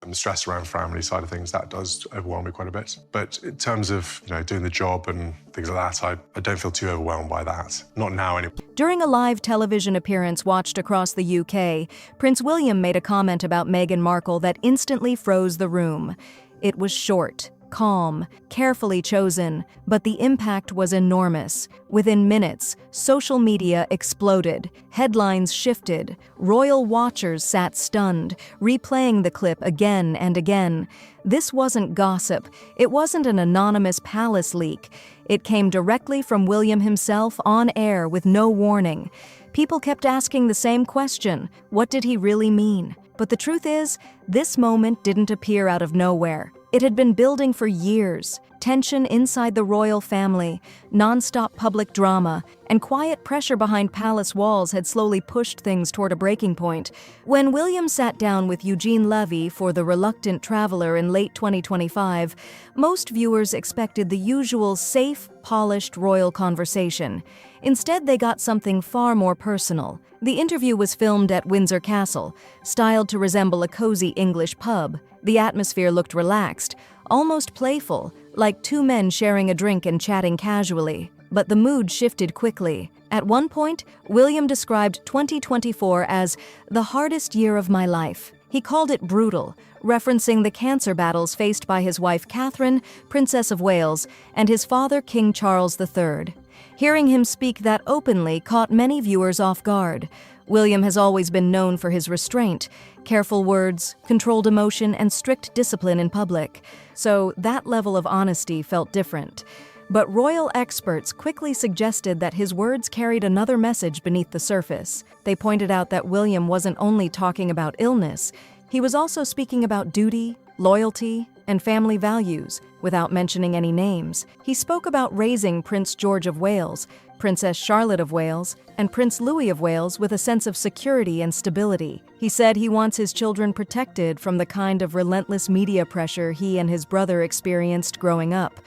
And the stress around family side of things, that does overwhelm me quite a bit. But in terms of, doing the job and things like that, I don't feel too overwhelmed by that. Not now anyway. During a live television appearance watched across the UK, Prince William made a comment about Meghan Markle that instantly froze the room. It was short, calm, carefully chosen, but the impact was enormous. Within minutes, social media exploded, headlines shifted, royal watchers sat stunned, replaying the clip again and again. This wasn't gossip. It wasn't an anonymous palace leak. It came directly from William himself on air with no warning. People kept asking the same question: what did he really mean? But the truth is, this moment didn't appear out of nowhere. It had been building for years. Tension inside the royal family, non-stop public drama, and quiet pressure behind palace walls had slowly pushed things toward a breaking point. When William sat down with Eugene Levy for The Reluctant Traveler in late 2025, most viewers expected the usual safe, polished royal conversation. Instead, they got something far more personal. The interview was filmed at Windsor Castle, styled to resemble a cozy English pub. The atmosphere looked relaxed, almost playful, like two men sharing a drink and chatting casually. But the mood shifted quickly. At one point, William described 2024 as the hardest year of my life. He called it brutal, referencing the cancer battles faced by his wife Catherine, Princess of Wales, and his father King Charles III. Hearing him speak that openly caught many viewers off guard. William has always been known for his restraint, careful words, controlled emotion, and strict discipline in public. So that level of honesty felt different. But royal experts quickly suggested that his words carried another message beneath the surface. They pointed out that William wasn't only talking about illness, he was also speaking about duty, loyalty, and family values, without mentioning any names. He spoke about raising Prince George of Wales, Princess Charlotte of Wales, and Prince Louis of Wales with a sense of security and stability. He said he wants his children protected from the kind of relentless media pressure he and his brother experienced growing up.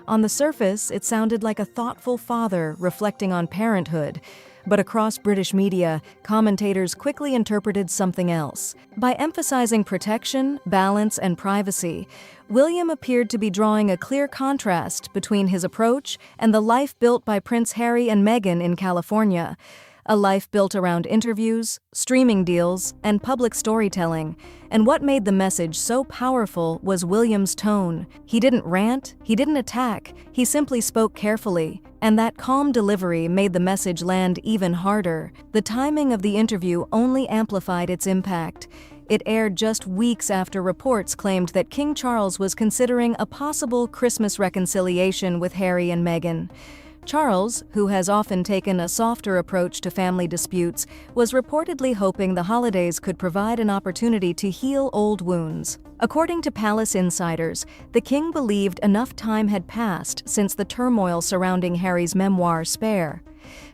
On the surface, it sounded like a thoughtful father reflecting on parenthood. But across British media, commentators quickly interpreted something else. By emphasizing protection, balance, and privacy, William appeared to be drawing a clear contrast between his approach and the life built by Prince Harry and Meghan in California. A life built around interviews, streaming deals, and public storytelling. And what made the message so powerful was William's tone. He didn't rant, he didn't attack, he simply spoke carefully. And that calm delivery made the message land even harder. The timing of the interview only amplified its impact. It aired just weeks after reports claimed that King Charles was considering a possible Christmas reconciliation with Harry and Meghan. Charles, who has often taken a softer approach to family disputes, was reportedly hoping the holidays could provide an opportunity to heal old wounds. According to palace insiders, the king believed enough time had passed since the turmoil surrounding Harry's memoir, Spare.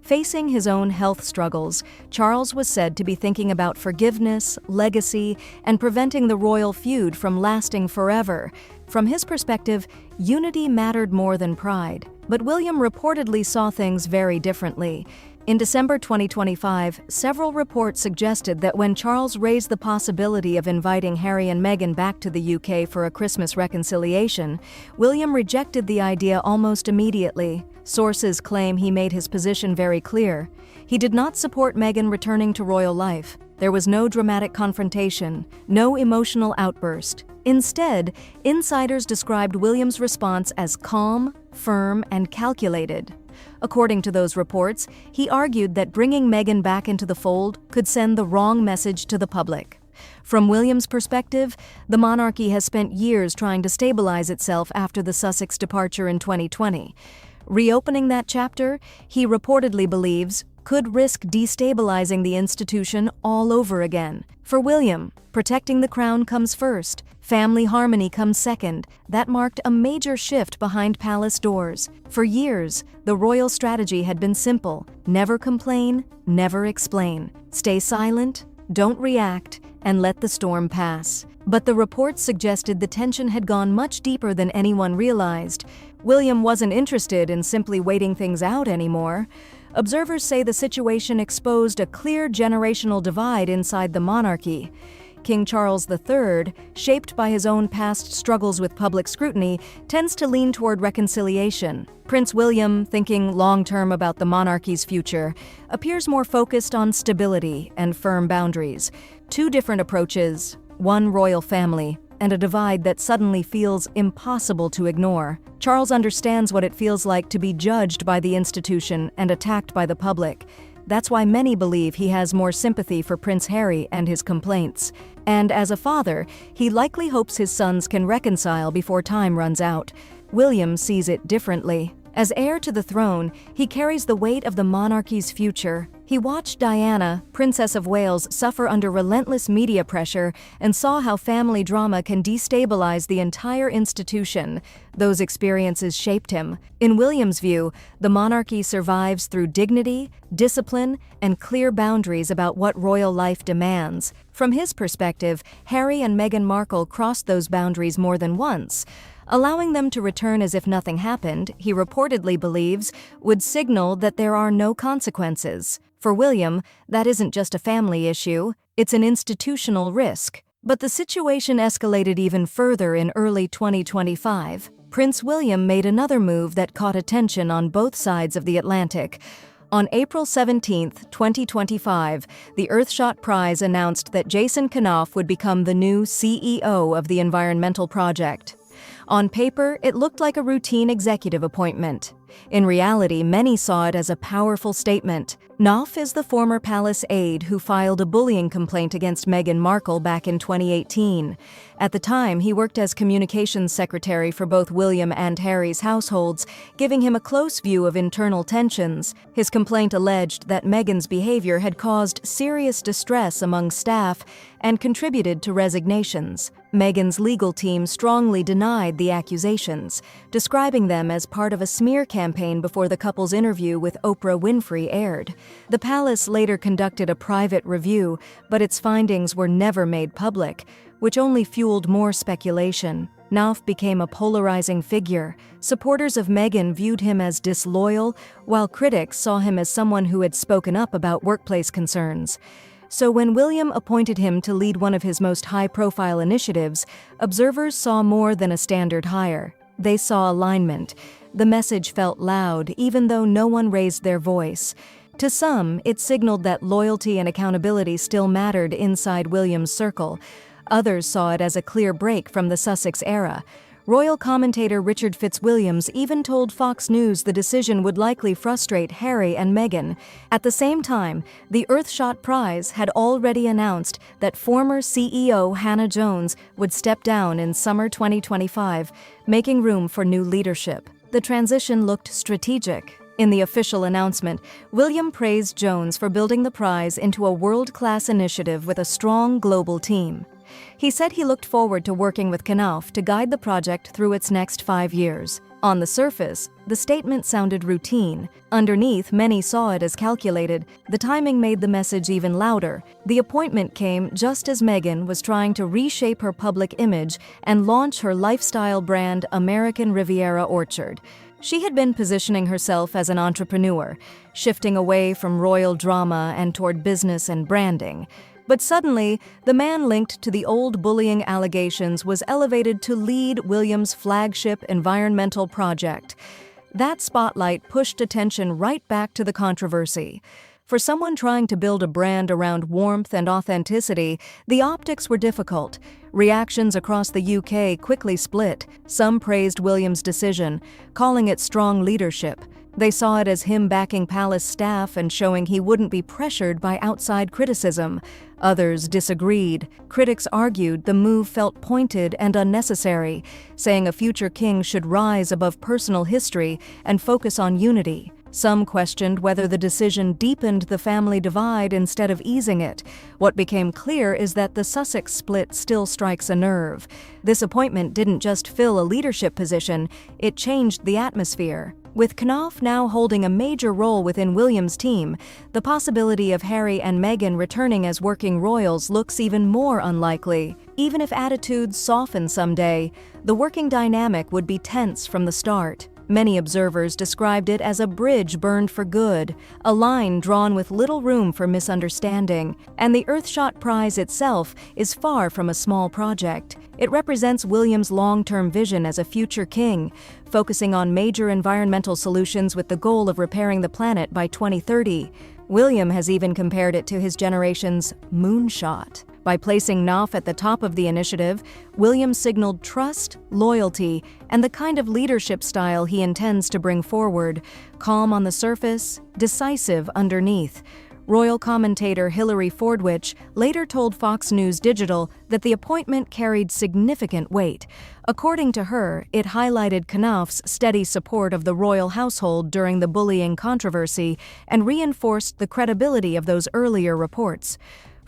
Facing his own health struggles, Charles was said to be thinking about forgiveness, legacy, and preventing the royal feud from lasting forever. From his perspective, unity mattered more than pride. But William reportedly saw things very differently. In December 2025, several reports suggested that when Charles raised the possibility of inviting Harry and Meghan back to the UK for a Christmas reconciliation, William rejected the idea almost immediately. Sources claim he made his position very clear. He did not support Meghan returning to royal life. There was no dramatic confrontation, no emotional outburst. Instead, insiders described William's response as calm, firm, and calculated. According to those reports, he argued that bringing Meghan back into the fold could send the wrong message to the public. From William's perspective, the monarchy has spent years trying to stabilize itself after the Sussex departure in 2020. Reopening that chapter, he reportedly believes, could risk destabilizing the institution all over again. For William, protecting the crown comes first, family harmony comes second. That marked a major shift behind palace doors. For years, the royal strategy had been simple: never complain, never explain. Stay silent, don't react, and let the storm pass. But the reports suggested the tension had gone much deeper than anyone realized. William wasn't interested in simply waiting things out anymore. Observers say the situation exposed a clear generational divide inside the monarchy. King Charles III, shaped by his own past struggles with public scrutiny, tends to lean toward reconciliation. Prince William, thinking long-term about the monarchy's future, appears more focused on stability and firm boundaries. Two different approaches, one royal family, and a divide that suddenly feels impossible to ignore. Charles understands what it feels like to be judged by the institution and attacked by the public. That's why many believe he has more sympathy for Prince Harry and his complaints. And as a father, he likely hopes his sons can reconcile before time runs out. William sees it differently. As heir to the throne, he carries the weight of the monarchy's future. He watched Diana, Princess of Wales, suffer under relentless media pressure and saw how family drama can destabilize the entire institution. Those experiences shaped him. In William's view, the monarchy survives through dignity, discipline, and clear boundaries about what royal life demands. From his perspective, Harry and Meghan Markle crossed those boundaries more than once. Allowing them to return as if nothing happened, he reportedly believes, would signal that there are no consequences. For William, that isn't just a family issue, it's an institutional risk. But the situation escalated even further in early 2025. Prince William made another move that caught attention on both sides of the Atlantic. On April 17, 2025, the Earthshot Prize announced that Jason Knauf would become the new CEO of the environmental project. On paper, it looked like a routine executive appointment. In reality, many saw it as a powerful statement. Knauf is the former palace aide who filed a bullying complaint against Meghan Markle back in 2018. At the time, he worked as communications secretary for both William and Harry's households, giving him a close view of internal tensions. His complaint alleged that Meghan's behavior had caused serious distress among staff and contributed to resignations. Meghan's legal team strongly denied the accusations, describing them as part of a smear campaign before the couple's interview with Oprah Winfrey aired. The palace later conducted a private review, but its findings were never made public, which only fueled more speculation. Knauf became a polarizing figure. Supporters of Meghan viewed him as disloyal, while critics saw him as someone who had spoken up about workplace concerns. So when William appointed him to lead one of his most high-profile initiatives, observers saw more than a standard hire. They saw alignment. The message felt loud, even though no one raised their voice. To some, it signaled that loyalty and accountability still mattered inside William's circle. Others saw it as a clear break from the Sussex era. Royal commentator Richard Fitzwilliams even told Fox News the decision would likely frustrate Harry and Meghan. At the same time, the Earthshot Prize had already announced that former CEO Hannah Jones would step down in summer 2025, making room for new leadership. The transition looked strategic. In the official announcement, William praised Jones for building the prize into a world-class initiative with a strong global team. He said he looked forward to working with Knauf to guide the project through its next 5 years. On the surface, the statement sounded routine. Underneath, many saw it as calculated. The timing made the message even louder. The appointment came just as Meghan was trying to reshape her public image and launch her lifestyle brand American Riviera Orchard. She had been positioning herself as an entrepreneur, shifting away from royal drama and toward business and branding. But suddenly, the man linked to the old bullying allegations was elevated to lead William's flagship environmental project. That spotlight pushed attention right back to the controversy. For someone trying to build a brand around warmth and authenticity, the optics were difficult. Reactions across the UK quickly split. Some praised William's decision, calling it strong leadership. They saw it as him backing palace staff and showing he wouldn't be pressured by outside criticism. Others disagreed. Critics argued the move felt pointed and unnecessary, saying a future king should rise above personal history and focus on unity. Some questioned whether the decision deepened the family divide instead of easing it. What became clear is that the Sussex split still strikes a nerve. This appointment didn't just fill a leadership position, it changed the atmosphere. With Knauf now holding a major role within William's team, the possibility of Harry and Meghan returning as working royals looks even more unlikely. Even if attitudes soften someday, the working dynamic would be tense from the start. Many observers described it as a bridge burned for good, a line drawn with little room for misunderstanding, and the Earthshot Prize itself is far from a small project. It represents William's long-term vision as a future king, focusing on major environmental solutions with the goal of repairing the planet by 2030. William has even compared it to his generation's moonshot. By placing Knauf at the top of the initiative, William signaled trust, loyalty, and the kind of leadership style he intends to bring forward: calm on the surface, decisive underneath. Royal commentator Hilary Fordwich later told Fox News Digital that the appointment carried significant weight. According to her, it highlighted Knauf's steady support of the royal household during the bullying controversy and reinforced the credibility of those earlier reports.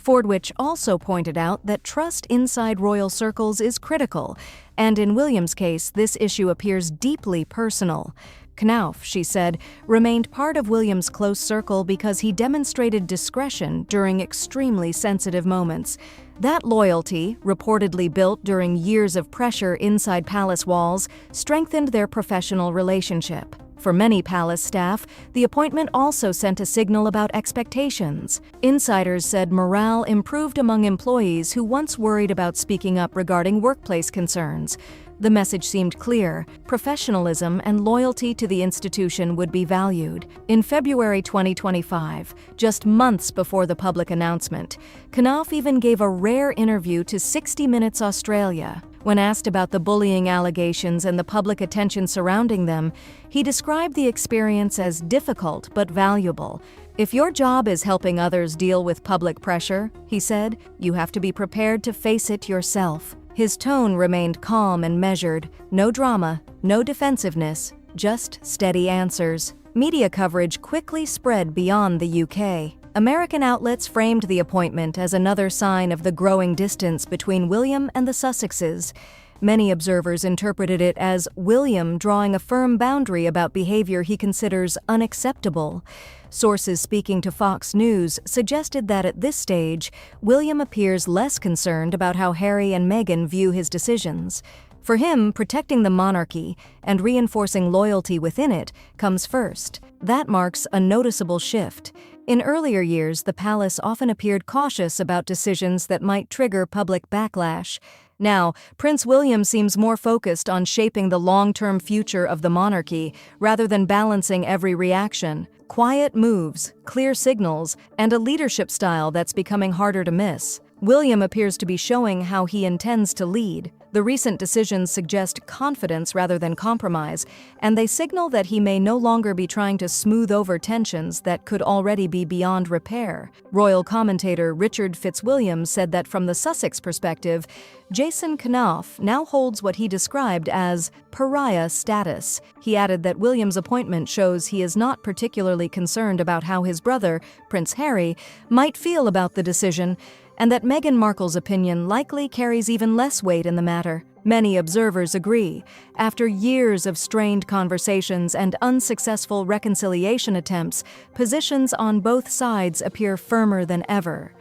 Fordwich also pointed out that trust inside royal circles is critical, and in William's case, this issue appears deeply personal. Knauf, she said, remained part of William's close circle because he demonstrated discretion during extremely sensitive moments. That loyalty, reportedly built during years of pressure inside palace walls, strengthened their professional relationship. For many palace staff, the appointment also sent a signal about expectations. Insiders said morale improved among employees who once worried about speaking up regarding workplace concerns. The message seemed clear: professionalism and loyalty to the institution would be valued. In February 2025, just months before the public announcement, Knauf even gave a rare interview to 60 Minutes Australia. When asked about the bullying allegations and the public attention surrounding them, he described the experience as difficult but valuable. "If your job is helping others deal with public pressure," he said, "you have to be prepared to face it yourself." His tone remained calm and measured. No drama, no defensiveness, just steady answers. Media coverage quickly spread beyond the UK. American outlets framed the appointment as another sign of the growing distance between William and the Sussexes. Many observers interpreted it as William drawing a firm boundary about behavior he considers unacceptable. Sources speaking to Fox News suggested that at this stage, William appears less concerned about how Harry and Meghan view his decisions. For him, protecting the monarchy and reinforcing loyalty within it comes first. That marks a noticeable shift. In earlier years, the palace often appeared cautious about decisions that might trigger public backlash. Now, Prince William seems more focused on shaping the long-term future of the monarchy rather than balancing every reaction. Quiet moves, clear signals, and a leadership style that's becoming harder to miss. William appears to be showing how he intends to lead. The recent decisions suggest confidence rather than compromise, and they signal that he may no longer be trying to smooth over tensions that could already be beyond repair. Royal commentator Richard Fitzwilliam said that from the Sussex perspective, Jason Knauf now holds what he described as pariah status. He added that William's appointment shows he is not particularly concerned about how his brother, Prince Harry, might feel about the decision, and that Meghan Markle's opinion likely carries even less weight in the matter. Many observers agree. After years of strained conversations and unsuccessful reconciliation attempts, positions on both sides appear firmer than ever.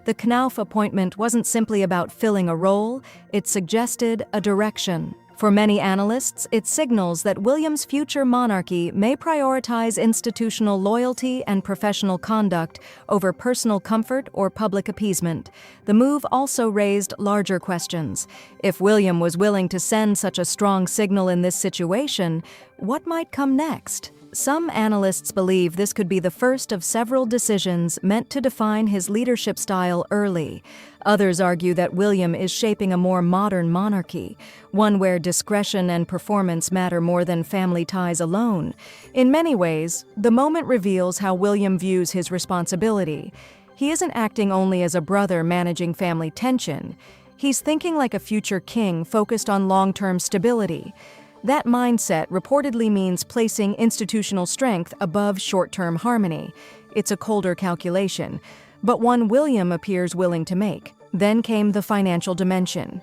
The Knauf appointment wasn't simply about filling a role, it suggested a direction. For many analysts, it signals that William's future monarchy may prioritize institutional loyalty and professional conduct over personal comfort or public appeasement. The move also raised larger questions. If William was willing to send such a strong signal in this situation, what might come next? Some analysts believe this could be the first of several decisions meant to define his leadership style early. Others argue that William is shaping a more modern monarchy, one where discretion and performance matter more than family ties alone. In many ways, the moment reveals how William views his responsibility. He isn't acting only as a brother managing family tension. He's thinking like a future king focused on long-term stability. That mindset reportedly means placing institutional strength above short-term harmony. It's a colder calculation, but one William appears willing to make. Then came the financial dimension.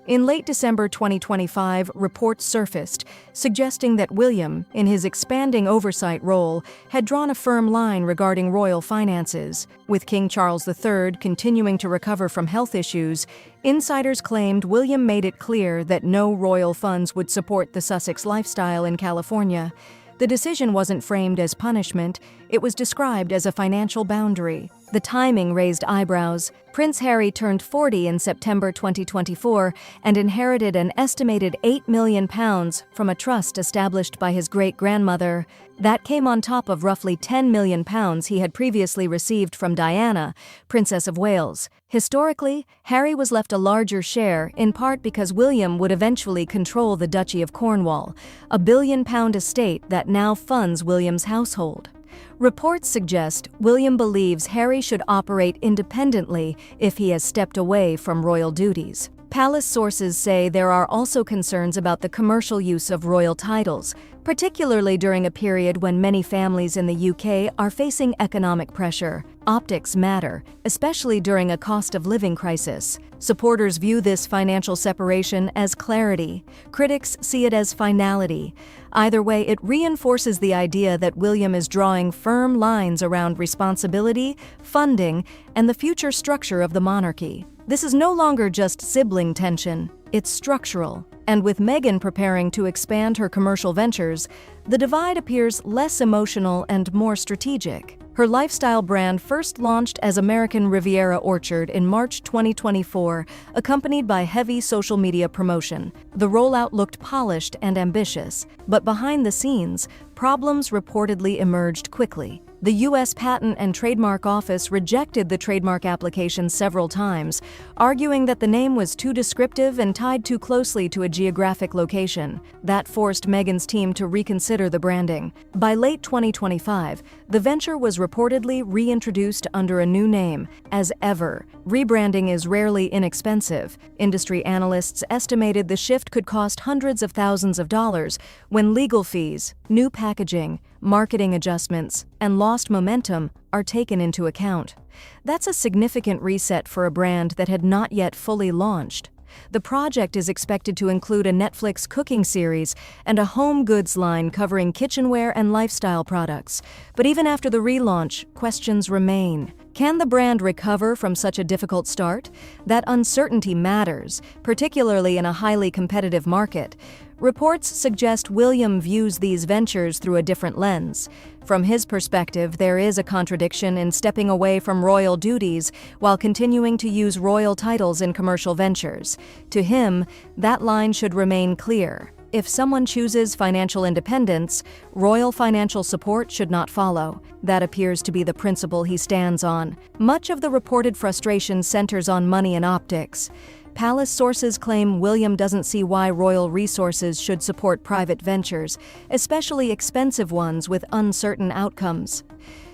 In late December 2025, reports surfaced suggesting that William, in his expanding oversight role, had drawn a firm line regarding royal finances. With King Charles III continuing to recover from health issues, insiders claimed William made it clear that no royal funds would support the Sussex lifestyle in California. The decision wasn't framed as punishment, it was described as a financial boundary. The timing raised eyebrows. Prince Harry turned 40 in September 2024 and inherited an estimated £8 million from a trust established by his great-grandmother. That came on top of roughly £10 million he had previously received from Diana, Princess of Wales. Historically, Harry was left a larger share, in part because William would eventually control the Duchy of Cornwall, a £1 billion estate that now funds William's household. Reports suggest William believes Harry should operate independently if he has stepped away from royal duties. Palace sources say there are also concerns about the commercial use of royal titles, particularly during a period when many families in the UK are facing economic pressure. Optics matter, especially during a cost of living crisis. Supporters view this financial separation as clarity. Critics see it as finality. Either way, it reinforces the idea that William is drawing firm lines around responsibility, funding, and the future structure of the monarchy. This is no longer just sibling tension, it's structural. And with Meghan preparing to expand her commercial ventures, the divide appears less emotional and more strategic. Her lifestyle brand first launched as American Riviera Orchard in March 2024, accompanied by heavy social media promotion. The rollout looked polished and ambitious, but behind the scenes, problems reportedly emerged quickly. The U.S. Patent and Trademark Office rejected the trademark application several times, arguing that the name was too descriptive and tied too closely to a geographic location. That forced Meghan's team to reconsider the branding. By late 2025, the venture was reportedly reintroduced under a new name, as Ever. Rebranding is rarely inexpensive. Industry analysts estimated the shift could cost hundreds of thousands of dollars when legal fees, new packaging, marketing adjustments, and lost momentum are taken into account. That's a significant reset for a brand that had not yet fully launched. The project is expected to include a Netflix cooking series and a home goods line covering kitchenware and lifestyle products. But even after the relaunch, questions remain. Can the brand recover from such a difficult start? That uncertainty matters, particularly in a highly competitive market. Reports suggest William views these ventures through a different lens. From his perspective, there is a contradiction in stepping away from royal duties while continuing to use royal titles in commercial ventures. To him, that line should remain clear. If someone chooses financial independence, royal financial support should not follow. That appears to be the principle he stands on. Much of the reported frustration centers on money and optics. Palace sources claim William doesn't see why royal resources should support private ventures, especially expensive ones with uncertain outcomes.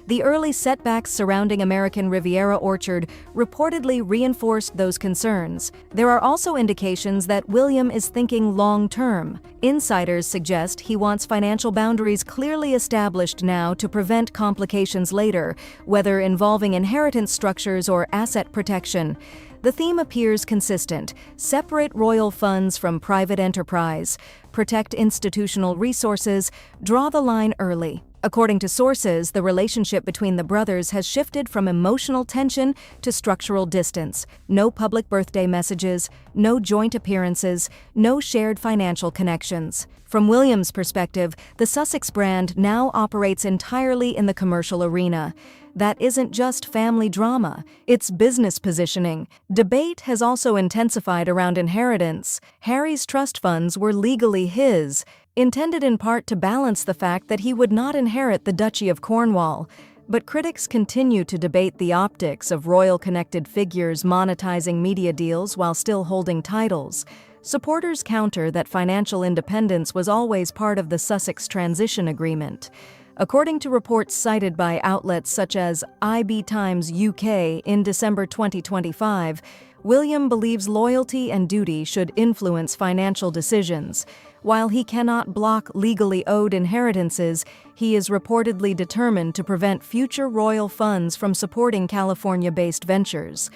The early setbacks surrounding American Riviera Orchard reportedly reinforced those concerns. There are also indications that William is thinking long-term. Insiders suggest he wants financial boundaries clearly established now to prevent complications later, whether involving inheritance structures or asset protection. The theme appears consistent: separate royal funds from private enterprise, protect institutional resources, draw the line early. According to sources, the relationship between the brothers has shifted from emotional tension to structural distance. No public birthday messages, no joint appearances, no shared financial connections. From William's perspective, the Sussex brand now operates entirely in the commercial arena. That isn't just family drama, it's business positioning. Debate has also intensified around inheritance. Harry's trust funds were legally his, intended in part to balance the fact that he would not inherit the Duchy of Cornwall. But critics continue to debate the optics of royal-connected figures monetizing media deals while still holding titles. Supporters counter that financial independence was always part of the Sussex transition agreement. According to reports cited by outlets such as IB Times UK in December 2025, William believes loyalty and duty should influence financial decisions. While he cannot block legally owed inheritances, he is reportedly determined to prevent future royal funds from supporting California-based ventures.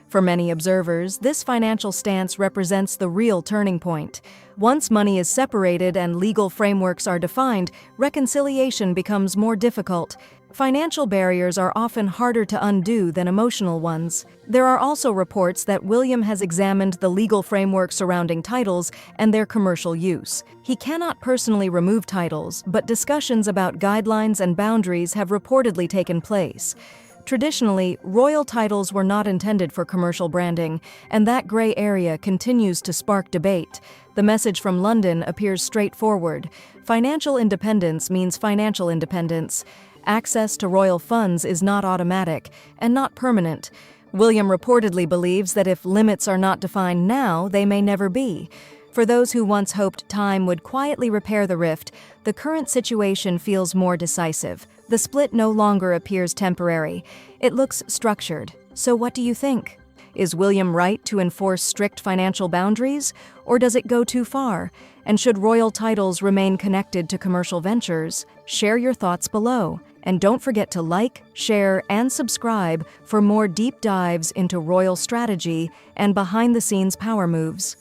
For many observers, this financial stance represents the real turning point. Once money is separated and legal frameworks are defined, reconciliation becomes more difficult. Financial barriers are often harder to undo than emotional ones. There are also reports that William has examined the legal framework surrounding titles and their commercial use. He cannot personally remove titles, but discussions about guidelines and boundaries have reportedly taken place. Traditionally, royal titles were not intended for commercial branding, and that gray area continues to spark debate. The message from London appears straightforward. Financial independence means financial independence. Access to royal funds is not automatic and not permanent. William reportedly believes that if limits are not defined now, they may never be. For those who once hoped time would quietly repair the rift, the current situation feels more decisive. The split no longer appears temporary. It looks structured. So what do you think? Is William right to enforce strict financial boundaries, or does it go too far? And should royal titles remain connected to commercial ventures? Share your thoughts below. And don't forget to like, share, and subscribe for more deep dives into royal strategy and behind-the-scenes power moves.